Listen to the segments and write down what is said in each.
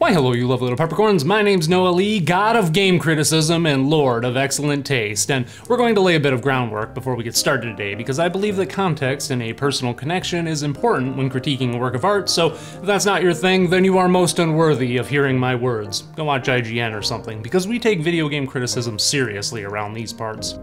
Why hello you lovely little peppercorns, my name's Noa Lee, god of game criticism and lord of excellent taste, and we're going to lay a bit of groundwork before we get started today because I believe that context and a personal connection is important when critiquing a work of art, so if that's not your thing, then you are most unworthy of hearing my words. Go watch IGN or something, because we take video game criticism seriously around these parts.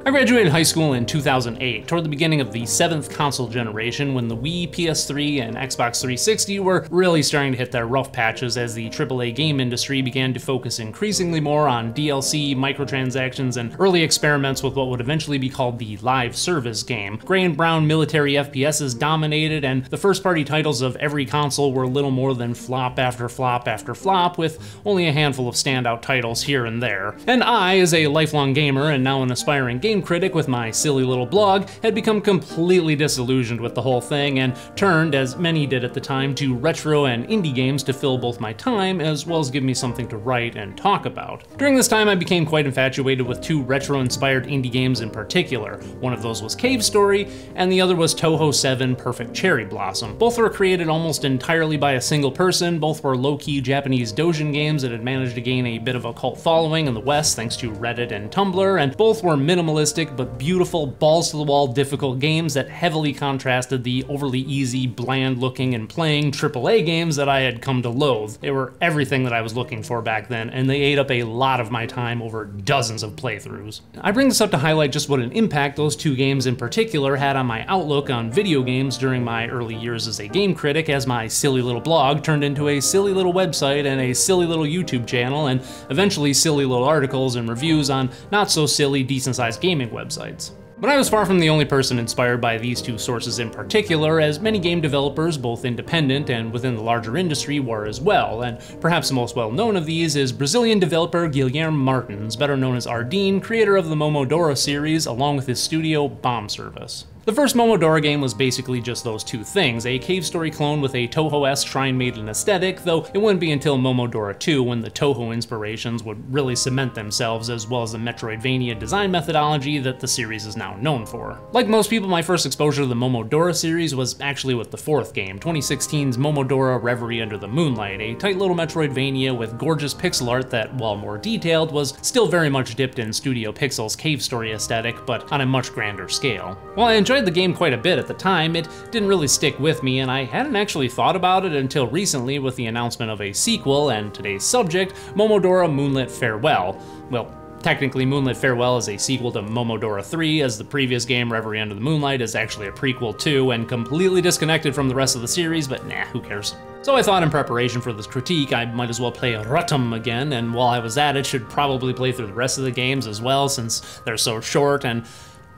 I graduated high school in 2008, toward the beginning of the 7th console generation when the Wii, PS3, and Xbox 360 were really starting to hit their rough patches as the AAA game industry began to focus increasingly more on DLC, microtransactions, and early experiments with what would eventually be called the live service game. Gray and brown military FPSs dominated, and the first-party titles of every console were little more than flop after flop after flop, with only a handful of standout titles here and there. And I, as a lifelong gamer and now an aspiring game critic with my silly little blog, had become completely disillusioned with the whole thing and turned, as many did at the time, to retro and indie games to fill both my time as well as give me something to write and talk about. During this time I became quite infatuated with two retro-inspired indie games in particular. One of those was Cave Story, and the other was Touhou 7 Perfect Cherry Blossom. Both were created almost entirely by a single person, both were low-key Japanese doujin games that had managed to gain a bit of a cult following in the West thanks to Reddit and Tumblr, and both were minimalist but beautiful, balls-to-the-wall difficult games that heavily contrasted the overly easy, bland-looking and playing AAA games that I had come to loathe. They were everything that I was looking for back then, and they ate up a lot of my time over dozens of playthroughs. I bring this up to highlight just what an impact those two games in particular had on my outlook on video games during my early years as a game critic, as my silly little blog turned into a silly little website and a silly little YouTube channel, and eventually silly little articles and reviews on not-so-silly, decent-sized gaming websites. But I was far from the only person inspired by these two sources in particular, as many game developers, both independent and within the larger industry, were as well, and perhaps the most well-known of these is Brazilian developer Guilherme Martins, better known as Ardeen, creator of the Momodora series, along with his studio Bomb Service. The first Momodora game was basically just those two things, a Cave Story clone with a Touhou-esque Shrine Maiden aesthetic, though it wouldn't be until Momodora 2 when the Touhou inspirations would really cement themselves, as well as the Metroidvania design methodology that the series is now known for. Like most people, my first exposure to the Momodora series was actually with the fourth game, 2016's Momodora Reverie Under the Moonlight, a tight little Metroidvania with gorgeous pixel art that, while more detailed, was still very much dipped in Studio Pixel's Cave Story aesthetic, but on a much grander scale. While I enjoyed the game quite a bit at the time, it didn't really stick with me, and I hadn't actually thought about it until recently with the announcement of a sequel and today's subject, Momodora Moonlit Farewell. Well, technically Moonlit Farewell is a sequel to Momodora 3, as the previous game, Reverie Under the Moonlight, is actually a prequel too, and completely disconnected from the rest of the series, but nah, who cares? So I thought in preparation for this critique, I might as well play Rotom again, and while I was at it, should probably play through the rest of the games as well, since they're so short, and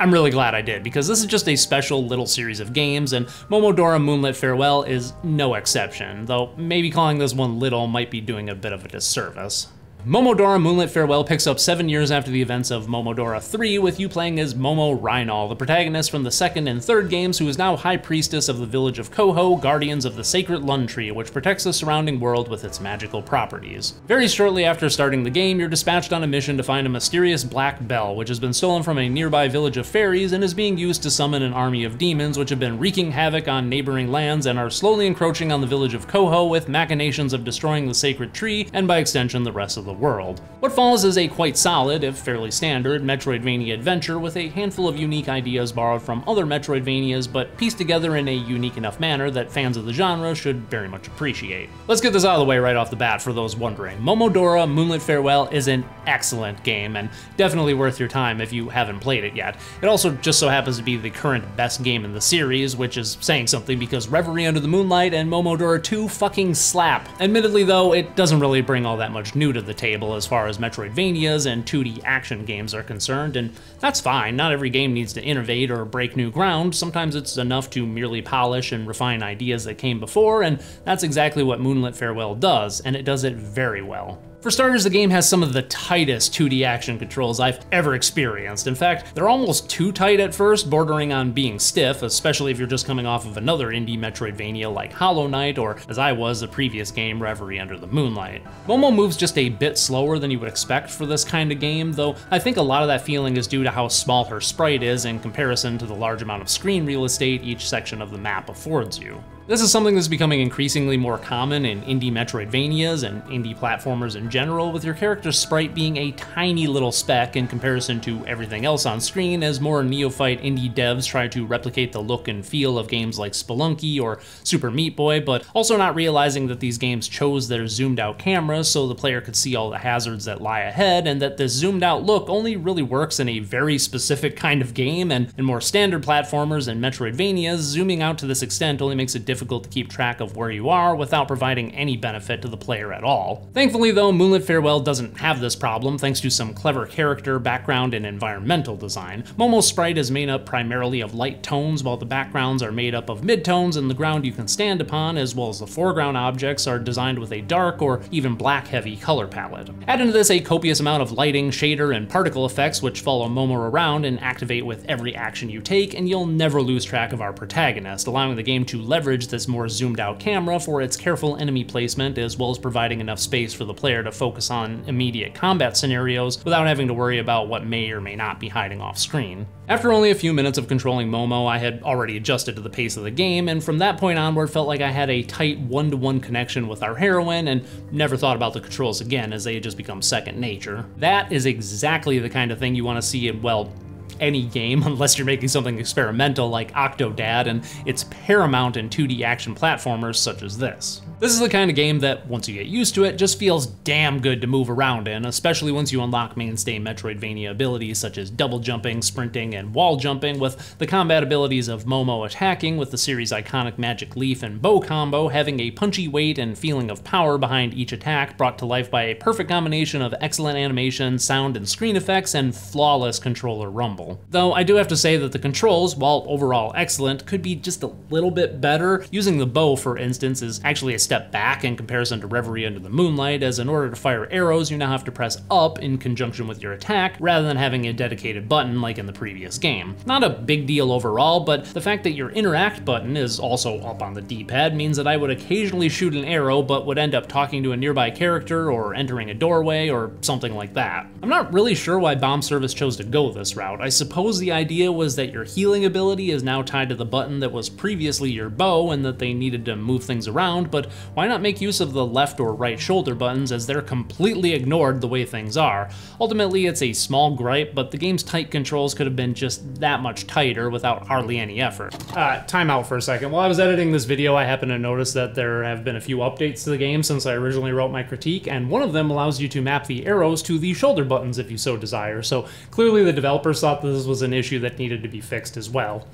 I'm really glad I did, because this is just a special little series of games, and Momodora Moonlit Farewell is no exception, though maybe calling this one little might be doing a bit of a disservice. Momodora Moonlit Farewell picks up 7 years after the events of Momodora 3, with you playing as Momo Rhynol, the protagonist from the second and third games, who is now High Priestess of the village of Touhou, guardians of the sacred Lun Tree, which protects the surrounding world with its magical properties. Very shortly after starting the game, you're dispatched on a mission to find a mysterious black bell, which has been stolen from a nearby village of fairies and is being used to summon an army of demons which have been wreaking havoc on neighboring lands and are slowly encroaching on the village of Touhou with machinations of destroying the sacred tree and by extension the rest of the world. What follows is a quite solid, if fairly standard, Metroidvania adventure with a handful of unique ideas borrowed from other Metroidvanias, but pieced together in a unique enough manner that fans of the genre should very much appreciate. Let's get this out of the way right off the bat for those wondering. Momodora Moonlit Farewell is an excellent game, and definitely worth your time if you haven't played it yet. It also just so happens to be the current best game in the series, which is saying something because Reverie Under the Moonlight and Momodora 2 fucking slap. Admittedly though, it doesn't really bring all that much new to the table as far as Metroidvanias and 2D action games are concerned, and that's fine. Not every game needs to innovate or break new ground. Sometimes it's enough to merely polish and refine ideas that came before, and that's exactly what Moonlit Farewell does, and it does it very well. For starters, the game has some of the tightest 2D action controls I've ever experienced. In fact, they're almost too tight at first, bordering on being stiff, especially if you're just coming off of another indie Metroidvania like Hollow Knight, or as I was, the previous game, Reverie Under the Moonlight. Momo moves just a bit slower than you would expect for this kind of game, though I think a lot of that feeling is due to how small her sprite is in comparison to the large amount of screen real estate each section of the map affords you. This is something that's becoming increasingly more common in indie Metroidvanias and indie platformers in general, with your character's sprite being a tiny little speck in comparison to everything else on screen, as more neophyte indie devs try to replicate the look and feel of games like Spelunky or Super Meat Boy, but also not realizing that these games chose their zoomed out cameras so the player could see all the hazards that lie ahead, and that this zoomed out look only really works in a very specific kind of game, and in more standard platformers and Metroidvanias, zooming out to this extent only makes it difficult to keep track of where you are without providing any benefit to the player at all. Thankfully though, Moonlit Farewell doesn't have this problem thanks to some clever character, background, and environmental design. Momo's sprite is made up primarily of light tones, while the backgrounds are made up of midtones, and the ground you can stand upon, as well as the foreground objects, are designed with a dark or even black heavy color palette. Add into this a copious amount of lighting, shader, and particle effects which follow Momo around and activate with every action you take, and you'll never lose track of our protagonist, allowing the game to leverage this more zoomed out camera for its careful enemy placement, as well as providing enough space for the player to focus on immediate combat scenarios without having to worry about what may or may not be hiding off screen. After only a few minutes of controlling Momo, I had already adjusted to the pace of the game, and from that point onward felt like I had a tight one-to-one connection with our heroine and never thought about the controls again, as they had just become second nature. That is exactly the kind of thing you want to see in, well, any game, unless you're making something experimental like Octodad, and it's paramount in 2D action platformers such as this. This is the kind of game that, once you get used to it, just feels damn good to move around in, especially once you unlock mainstay Metroidvania abilities such as double jumping, sprinting, and wall jumping, with the combat abilities of Momo attacking with the series' iconic magic leaf and bow combo having a punchy weight and feeling of power behind each attack, brought to life by a perfect combination of excellent animation, sound and screen effects, and flawless controller rumble. Though I do have to say that the controls, while overall excellent, could be just a little bit better. Using the bow, for instance, is actually a step back in comparison to Reverie Under the Moonlight, as in order to fire arrows, you now have to press up in conjunction with your attack, rather than having a dedicated button like in the previous game. Not a big deal overall, but the fact that your interact button is also up on the D-pad means that I would occasionally shoot an arrow, but would end up talking to a nearby character or entering a doorway or something like that. I'm not really sure why Bomb Service chose to go this route. I suppose the idea was that your healing ability is now tied to the button that was previously your bow, and that they needed to move things around, but why not make use of the left or right shoulder buttons, as they're completely ignored the way things are? Ultimately, it's a small gripe, but the game's tight controls could have been just that much tighter without hardly any effort. Time out for a second. While I was editing this video, I happened to notice that there have been a few updates to the game since I originally wrote my critique, and one of them allows you to map the arrows to the shoulder buttons if you so desire, so clearly the developers thought this was an issue that needed to be fixed as well.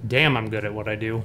Damn, I'm good at what I do.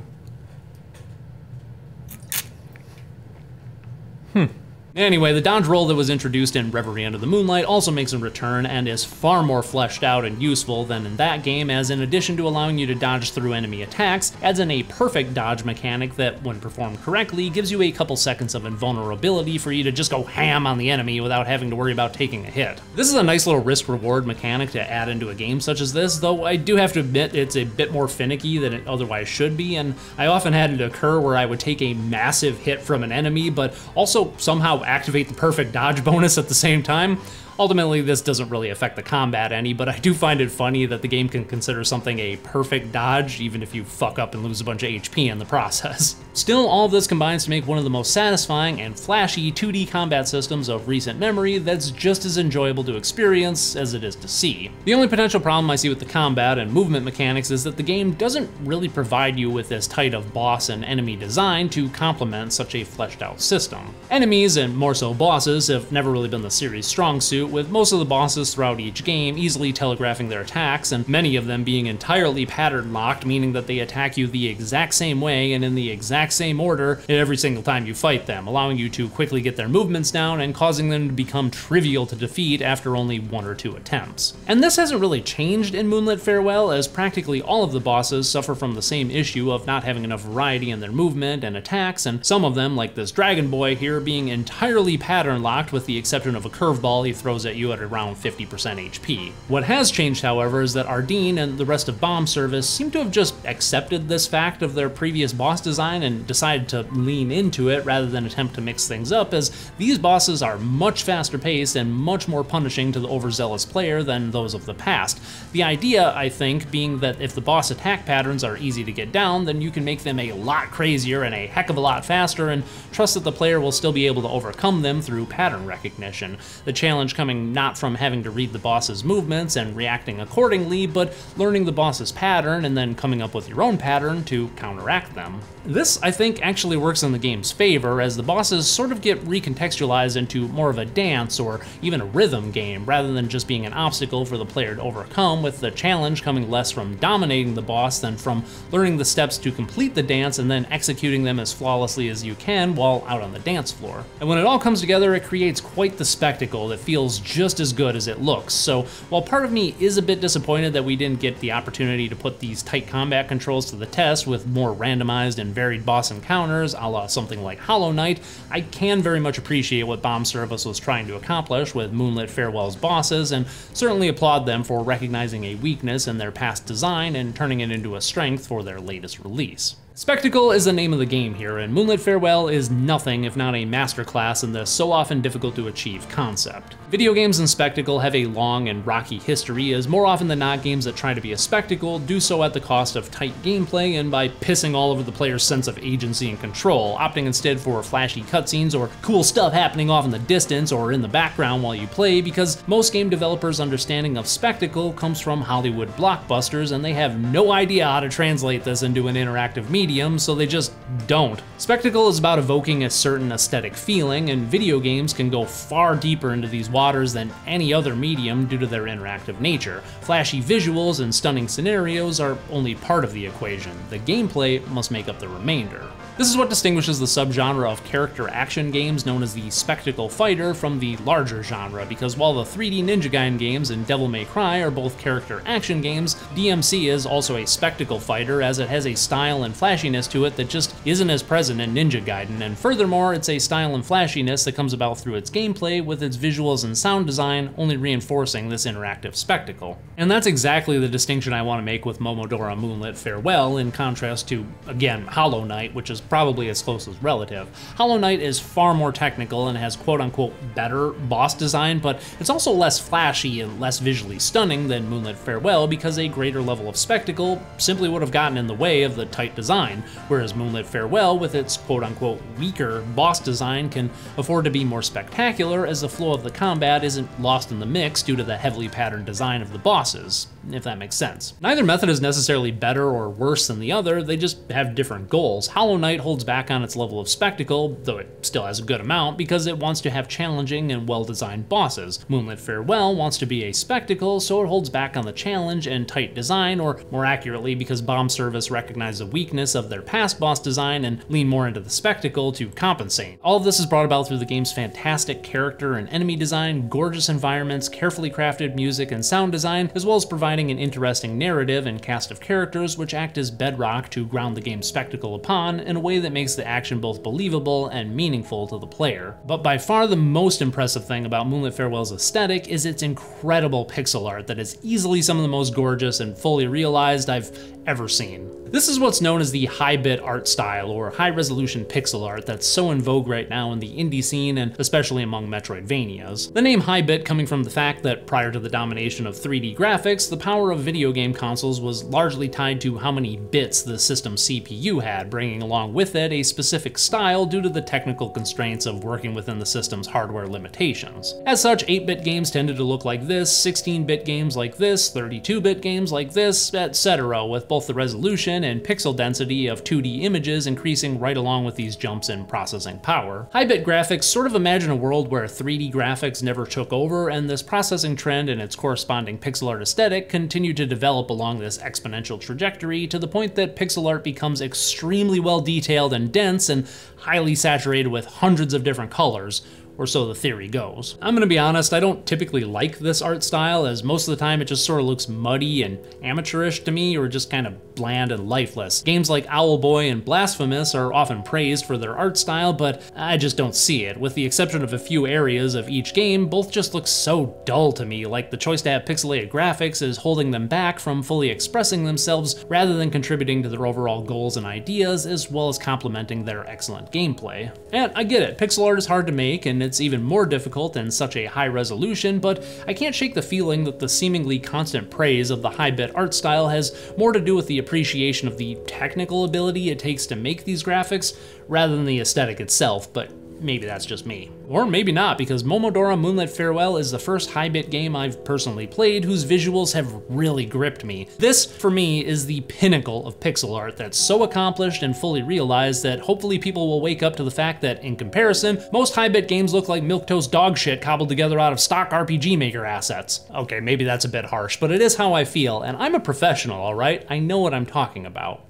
Anyway, the dodge roll that was introduced in Reverie Under the Moonlight also makes a return and is far more fleshed out and useful than in that game, as in addition to allowing you to dodge through enemy attacks, adds in a perfect dodge mechanic that, when performed correctly, gives you a couple seconds of invulnerability for you to just go ham on the enemy without having to worry about taking a hit. This is a nice little risk-reward mechanic to add into a game such as this, though I do have to admit it's a bit more finicky than it otherwise should be, and I often had it occur where I would take a massive hit from an enemy, but also somehow activate the perfect dodge bonus at the same time. Ultimately, this doesn't really affect the combat any, but I do find it funny that the game can consider something a perfect dodge, even if you fuck up and lose a bunch of HP in the process. Still, all of this combines to make one of the most satisfying and flashy 2D combat systems of recent memory that's just as enjoyable to experience as it is to see. The only potential problem I see with the combat and movement mechanics is that the game doesn't really provide you with as tight of boss and enemy design to complement such a fleshed out system. Enemies, and more so bosses, have never really been the series' strong suit, with most of the bosses throughout each game easily telegraphing their attacks, and many of them being entirely pattern locked, meaning that they attack you the exact same way and in the exact same order every single time you fight them, allowing you to quickly get their movements down and causing them to become trivial to defeat after only 1 or 2 attempts. And this hasn't really changed in Moonlit Farewell, as practically all of the bosses suffer from the same issue of not having enough variety in their movement and attacks, and some of them, like this dragon boy here, being entirely pattern locked with the exception of a curveball he throws throws at you at around 50% HP. What has changed, however, is that Ardeen and the rest of Bomb Service seem to have just accepted this fact of their previous boss design and decided to lean into it rather than attempt to mix things up, as these bosses are much faster paced and much more punishing to the overzealous player than those of the past. The idea, I think, being that if the boss attack patterns are easy to get down, then you can make them a lot crazier and a heck of a lot faster, and trust that the player will still be able to overcome them through pattern recognition. The challenge coming not from having to read the boss's movements and reacting accordingly, but learning the boss's pattern and then coming up with your own pattern to counteract them. This, I think, actually works in the game's favor, as the bosses sort of get recontextualized into more of a dance or even a rhythm game, rather than just being an obstacle for the player to overcome, with the challenge coming less from dominating the boss than from learning the steps to complete the dance and then executing them as flawlessly as you can while out on the dance floor. And when it all comes together, it creates quite the spectacle that feels just as good as it looks. So while part of me is a bit disappointed that we didn't get the opportunity to put these tight combat controls to the test with more randomized and varied boss encounters, a la something like Hollow Knight, I can very much appreciate what Bomb Service was trying to accomplish with Moonlit Farewell's bosses, and certainly applaud them for recognizing a weakness in their past design and turning it into a strength for their latest release. Spectacle is the name of the game here, and Moonlit Farewell is nothing if not a masterclass in the so often difficult to achieve concept. Video games and spectacle have a long and rocky history, as more often than not games that try to be a spectacle do so at the cost of tight gameplay and by pissing all over the player's sense of agency and control, opting instead for flashy cutscenes or cool stuff happening off in the distance or in the background while you play, because most game developers' understanding of spectacle comes from Hollywood blockbusters and they have no idea how to translate this into an interactive medium, so they just don't. Spectacle is about evoking a certain aesthetic feeling, and video games can go far deeper into these waters than any other medium due to their interactive nature. Flashy visuals and stunning scenarios are only part of the equation. The gameplay must make up the remainder. This is what distinguishes the subgenre of character action games known as the spectacle fighter from the larger genre, because while the 3D Ninja Gaiden games and Devil May Cry are both character action games, DMC is also a spectacle fighter, as it has a style and flashiness to it that just isn't as present in Ninja Gaiden, and furthermore, it's a style and flashiness that comes about through its gameplay, with its visuals and sound design only reinforcing this interactive spectacle. And that's exactly the distinction I want to make with Momodora Moonlit Farewell, in contrast to, again, Hollow Knight, which is probably its closest relative. Hollow Knight is far more technical and has quote-unquote better boss design, but it's also less flashy and less visually stunning than Moonlit Farewell, because a greater level of spectacle simply would have gotten in the way of the tight design, whereas Moonlit Farewell, with its quote-unquote weaker boss design, can afford to be more spectacular, as the flow of the combat isn't lost in the mix due to the heavily patterned design of the bosses, if that makes sense. Neither method is necessarily better or worse than the other, they just have different goals. Hollow Knight holds back on its level of spectacle, though it still has a good amount, because it wants to have challenging and well-designed bosses. Moonlit Farewell wants to be a spectacle, so it holds back on the challenge and tight design, or more accurately, because Bomb Service recognized the weakness of their past boss design and lean more into the spectacle to compensate. All of this is brought about through the game's fantastic character and enemy design, gorgeous environments, carefully crafted music and sound design, as well as providing an interesting narrative and cast of characters which act as bedrock to ground the game's spectacle upon in a way that makes the action both believable and meaningful to the player. But by far the most impressive thing about Moonlit Farewell's aesthetic is its incredible pixel art that is easily some of the most gorgeous and fully realized I've ever seen. This is what's known as the high-bit art style, or high-resolution pixel art, that's so in vogue right now in the indie scene, and especially among Metroidvanias. The name high-bit coming from the fact that prior to the domination of 3D graphics, the power of video game consoles was largely tied to how many bits the system's CPU had, bringing along with it a specific style due to the technical constraints of working within the system's hardware limitations. As such, 8-bit games tended to look like this, 16-bit games like this, 32-bit games like this, etc., with both the resolution and pixel density of 2D images increasing right along with these jumps in processing power. High-bit graphics sort of imagine a world where 3D graphics never took over, and this processing trend and its corresponding pixel art aesthetic continue to develop along this exponential trajectory to the point that pixel art becomes extremely well detailed and dense and highly saturated with hundreds of different colors, or so the theory goes. I'm gonna be honest, I don't typically like this art style, as most of the time it just sort of looks muddy and amateurish to me, or just kind of bland and lifeless. Games like Owlboy and Blasphemous are often praised for their art style, but I just don't see it. With the exception of a few areas of each game, both just look so dull to me, like the choice to have pixelated graphics is holding them back from fully expressing themselves rather than contributing to their overall goals and ideas, as well as complementing their excellent gameplay. And I get it, pixel art is hard to make, and it's even more difficult in such a high resolution, but I can't shake the feeling that the seemingly constant praise of the high-bit art style has more to do with the appreciation of the technical ability it takes to make these graphics, rather than the aesthetic itself, but maybe that's just me. Or maybe not, because Momodora Moonlit Farewell is the first high-bit game I've personally played whose visuals have really gripped me. This, for me, is the pinnacle of pixel art that's so accomplished and fully realized that hopefully people will wake up to the fact that, in comparison, most high-bit games look like milquetoast dog shit cobbled together out of stock RPG Maker assets. Okay, maybe that's a bit harsh, but it is how I feel, and I'm a professional, alright? I know what I'm talking about.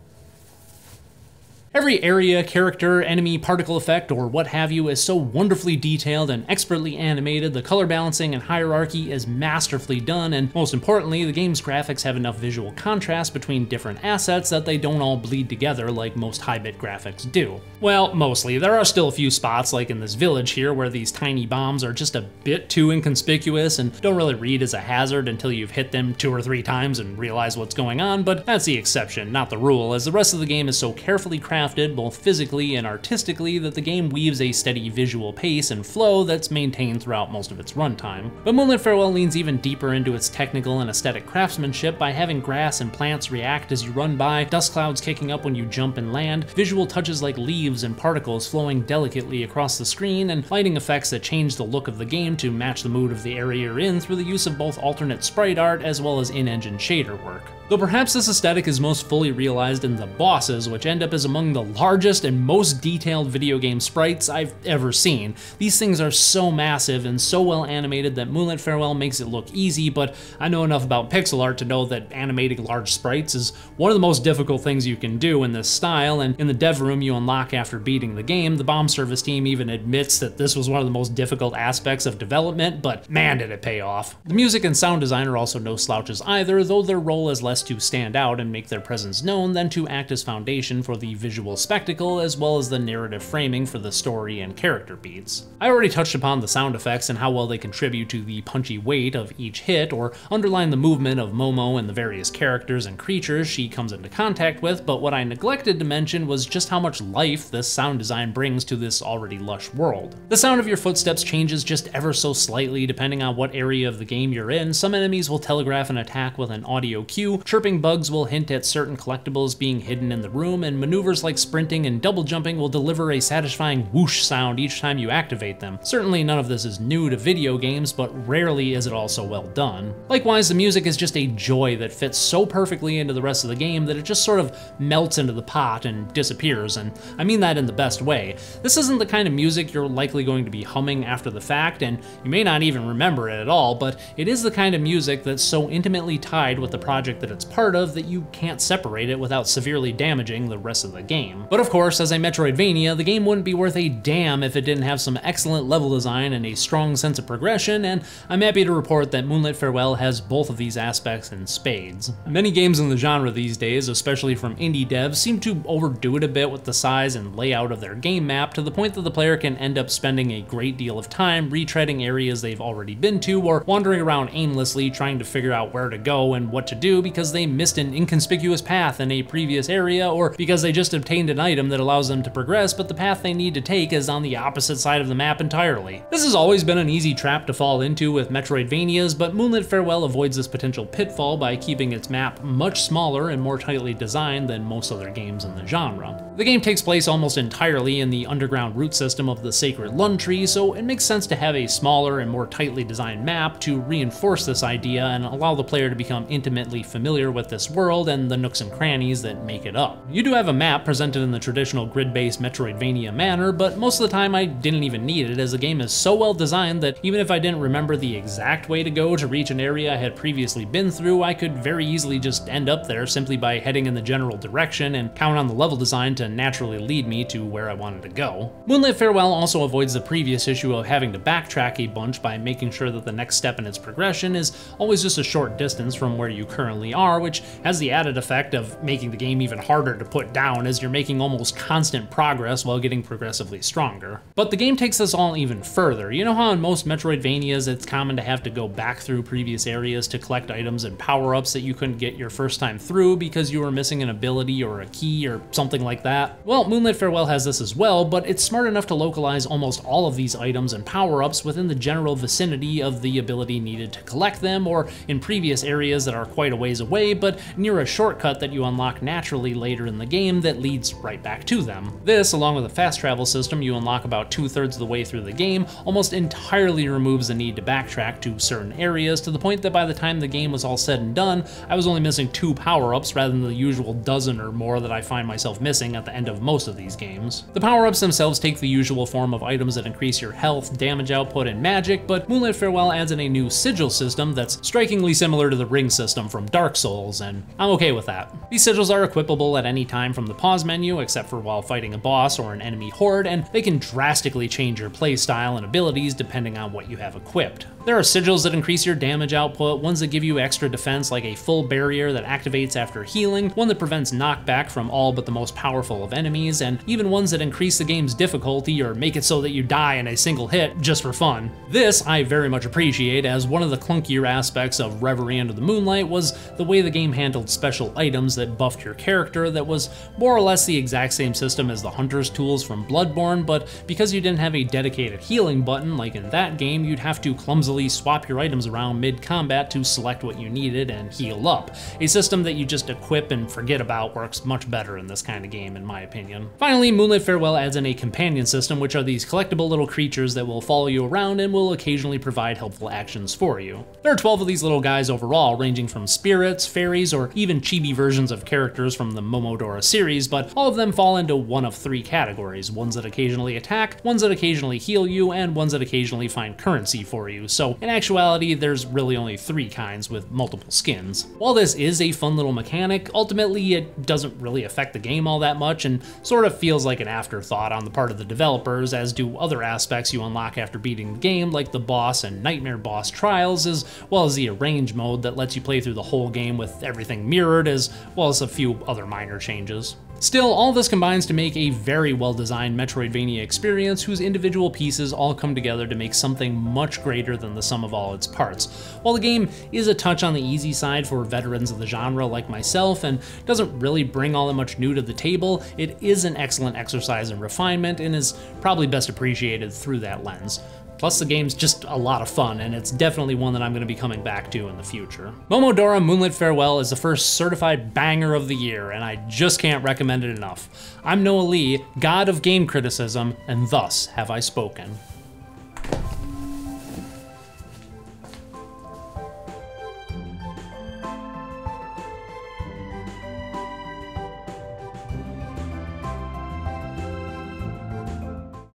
Every area, character, enemy, particle effect, or what have you is so wonderfully detailed and expertly animated, the color balancing and hierarchy is masterfully done, and most importantly, the game's graphics have enough visual contrast between different assets that they don't all bleed together like most high-bit graphics do. Well, mostly. There are still a few spots, like in this village here, where these tiny bombs are just a bit too inconspicuous and don't really read as a hazard until you've hit them 2 or 3 times and realize what's going on, but that's the exception, not the rule, as the rest of the game is so carefully crafted both physically and artistically that the game weaves a steady visual pace and flow that's maintained throughout most of its runtime. But Moonlit Farewell leans even deeper into its technical and aesthetic craftsmanship by having grass and plants react as you run by, dust clouds kicking up when you jump and land, visual touches like leaves and particles flowing delicately across the screen, and lighting effects that change the look of the game to match the mood of the area you're in through the use of both alternate sprite art as well as in-engine shader work. Though perhaps this aesthetic is most fully realized in the bosses, which end up as among the largest and most detailed video game sprites I've ever seen. These things are so massive and so well animated that Moonlit Farewell makes it look easy, but I know enough about pixel art to know that animating large sprites is one of the most difficult things you can do in this style, and in the dev room you unlock after beating the game, the bomb service team even admits that this was one of the most difficult aspects of development, but man did it pay off. The music and sound design are also no slouches either, though their role is less to stand out and make their presence known than to act as foundation for the visual spectacle as well as the narrative framing for the story and character beats. I already touched upon the sound effects and how well they contribute to the punchy weight of each hit or underline the movement of Momo and the various characters and creatures she comes into contact with, but what I neglected to mention was just how much life this sound design brings to this already lush world. The sound of your footsteps changes just ever so slightly depending on what area of the game you're in. Some enemies will telegraph an attack with an audio cue, chirping bugs will hint at certain collectibles being hidden in the room, and maneuvers like sprinting and double jumping will deliver a satisfying whoosh sound each time you activate them. Certainly none of this is new to video games, but rarely is it also well done. Likewise, the music is just a joy that fits so perfectly into the rest of the game that it just sort of melts into the pot and disappears, and I mean that in the best way. This isn't the kind of music you're likely going to be humming after the fact, and you may not even remember it at all, but it is the kind of music that's so intimately tied with the project that it's part of that you can't separate it without severely damaging the rest of the game. But of course, as a Metroidvania, the game wouldn't be worth a damn if it didn't have some excellent level design and a strong sense of progression, and I'm happy to report that Moonlit Farewell has both of these aspects in spades. Many games in the genre these days, especially from indie devs, seem to overdo it a bit with the size and layout of their game map to the point that the player can end up spending a great deal of time retreading areas they've already been to or wandering around aimlessly trying to figure out where to go and what to do because they missed an inconspicuous path in a previous area, or because they just obtained an item that allows them to progress, but the path they need to take is on the opposite side of the map entirely. This has always been an easy trap to fall into with Metroidvanias, but Moonlit Farewell avoids this potential pitfall by keeping its map much smaller and more tightly designed than most other games in the genre. The game takes place almost entirely in the underground root system of the Sacred Lund Tree, so it makes sense to have a smaller and more tightly designed map to reinforce this idea and allow the player to become intimately familiar familiar with this world and the nooks and crannies that make it up. You do have a map presented in the traditional grid-based Metroidvania manner, but most of the time I didn't even need it, as the game is so well designed that even if I didn't remember the exact way to go to reach an area I had previously been through, I could very easily just end up there simply by heading in the general direction and count on the level design to naturally lead me to where I wanted to go. Moonlit Farewell also avoids the previous issue of having to backtrack a bunch by making sure that the next step in its progression is always just a short distance from where you currently are, which has the added effect of making the game even harder to put down, as you're making almost constant progress while getting progressively stronger. But the game takes this all even further. You know how in most Metroidvanias it's common to have to go back through previous areas to collect items and power-ups that you couldn't get your first time through because you were missing an ability or a key or something like that? Well, Moonlit Farewell has this as well, but it's smart enough to localize almost all of these items and power-ups within the general vicinity of the ability needed to collect them, or in previous areas that are quite a ways away, but near a shortcut that you unlock naturally later in the game that leads right back to them. This, along with a fast travel system you unlock about 2/3 of the way through the game, almost entirely removes the need to backtrack to certain areas, to the point that by the time the game was all said and done, I was only missing 2 power-ups rather than the usual dozen or more that I find myself missing at the end of most of these games. The power-ups themselves take the usual form of items that increase your health, damage output, and magic, but Moonlit Farewell adds in a new sigil system that's strikingly similar to the ring system from Dark Souls, and I'm okay with that. These sigils are equipable at any time from the pause menu, except for while fighting a boss or an enemy horde, and they can drastically change your playstyle and abilities depending on what you have equipped. There are sigils that increase your damage output, ones that give you extra defense like a full barrier that activates after healing, one that prevents knockback from all but the most powerful of enemies, and even ones that increase the game's difficulty or make it so that you die in a single hit just for fun. This I very much appreciate, as one of the clunkier aspects of Reverie Under the Moonlight was the way the game handled special items that buffed your character that was more or less the exact same system as the Hunter's Tools from Bloodborne, but because you didn't have a dedicated healing button like in that game, you'd have to clumsily swap your items around mid-combat to select what you needed and heal up. A system that you just equip and forget about works much better in this kind of game, in my opinion. Finally, Moonlit Farewell adds in a companion system, which are these collectible little creatures that will follow you around and will occasionally provide helpful actions for you. There are 12 of these little guys overall, ranging from spirits, fairies, or even chibi versions of characters from the Momodora series, but all of them fall into one of 3 categories: ones that occasionally attack, ones that occasionally heal you, and ones that occasionally find currency for you. So in actuality, there's really only 3 kinds with multiple skins. While this is a fun little mechanic, ultimately it doesn't really affect the game all that much and sort of feels like an afterthought on the part of the developers, as do other aspects you unlock after beating the game, like the boss and nightmare boss trials, as well as the arrange mode that lets you play through the whole game with everything mirrored, as well as a few other minor changes. Still, all this combines to make a very well-designed Metroidvania experience whose individual pieces all come together to make something much greater than the sum of all its parts. While the game is a touch on the easy side for veterans of the genre like myself and doesn't really bring all that much new to the table, it is an excellent exercise in refinement and is probably best appreciated through that lens. Plus, the game's just a lot of fun, and it's definitely one that I'm going to be coming back to in the future. Momodora Moonlit Farewell is the first certified banger of the year, and I just can't recommend it enough. I'm Noa Lee, god of game criticism, and thus have I spoken.